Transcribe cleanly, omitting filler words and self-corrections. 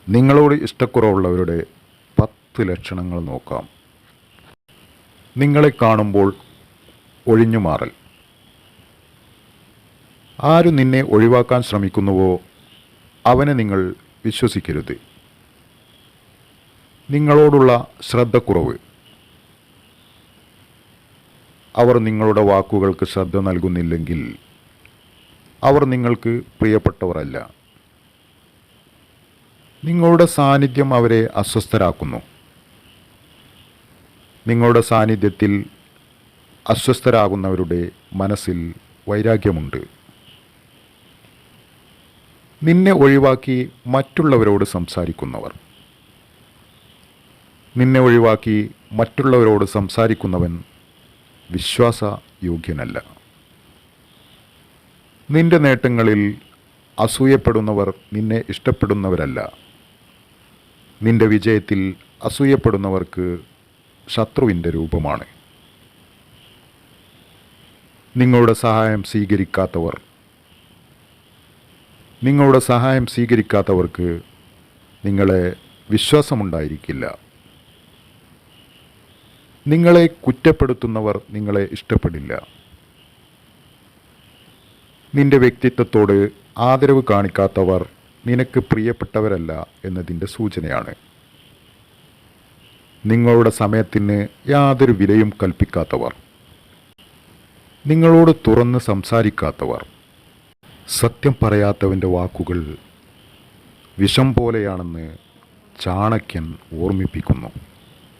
നിങ്ങളോട് ഇഷ്ടക്കുറവുള്ളവരുടെ 10 ലക്ഷണങ്ങൾ നോക്കാം. നിങ്ങളെ കാണുമ്പോൾ ഒഴിഞ്ഞു മാറൽ. ആരു നിന്നെ ഒഴിവാക്കാൻ ശ്രമിക്കുന്നുവോ അവനെ നിങ്ങൾ വിശ്വസിക്കരുത്. നിങ്ങളോടുള്ള ശ്രദ്ധക്കുറവ്. അവർ നിങ്ങളുടെ വാക്കുകൾക്ക് ശ്രദ്ധ നൽകുന്നില്ലെങ്കിൽ അവർ നിങ്ങൾക്ക് പ്രിയപ്പെട്ടവരല്ല. നിങ്ങളുടെ സാന്നിധ്യം അവരെ അസ്വസ്ഥരാക്കുന്നു. നിങ്ങളുടെ സാന്നിധ്യത്തിൽ അസ്വസ്ഥരാകുന്നവരുടെ മനസ്സിൽ വൈരാഗ്യമുണ്ട്. നിന്നെ ഒഴിവാക്കി മറ്റുള്ളവരോട് സംസാരിക്കുന്നവർ. നിന്നെ ഒഴിവാക്കി മറ്റുള്ളവരോട് സംസാരിക്കുന്നവൻ വിശ്വാസയോഗ്യനല്ല. നിന്റെ നേട്ടങ്ങളിൽ അസൂയപ്പെടുന്നവർ നിന്നെ ഇഷ്ടപ്പെടുന്നവരല്ല. നിന്റെ വിജയത്തിൽ അസൂയപ്പെടുന്നവർക്ക് ശത്രുവിൻ്റെ രൂപമാണ്. നിങ്ങളുടെ സഹായം സ്വീകരിക്കാത്തവർക്ക് നിങ്ങളെ വിശ്വാസമുണ്ടായിരിക്കില്ല. നിങ്ങളെ കുറ്റപ്പെടുത്തുന്നവർ നിങ്ങളെ ഇഷ്ടപ്പെടില്ല. നിന്റെ വ്യക്തിത്വത്തോട് ആദരവ് കാണിക്കാത്തവർ നിനക്ക് പ്രിയപ്പെട്ടവരല്ല എന്നതിൻ്റെ സൂചനയാണ്. നിങ്ങളുടെ സമയത്തിന് യാതൊരു വിലയും കൽപ്പിക്കാത്തവർ. നിങ്ങളോട് തുറന്ന് സംസാരിക്കാത്തവർ. സത്യം പറയാത്തവൻ്റെ വാക്കുകൾ വിഷം പോലെയാണെന്ന് ചാണക്യൻ ഓർമ്മിപ്പിക്കുന്നു.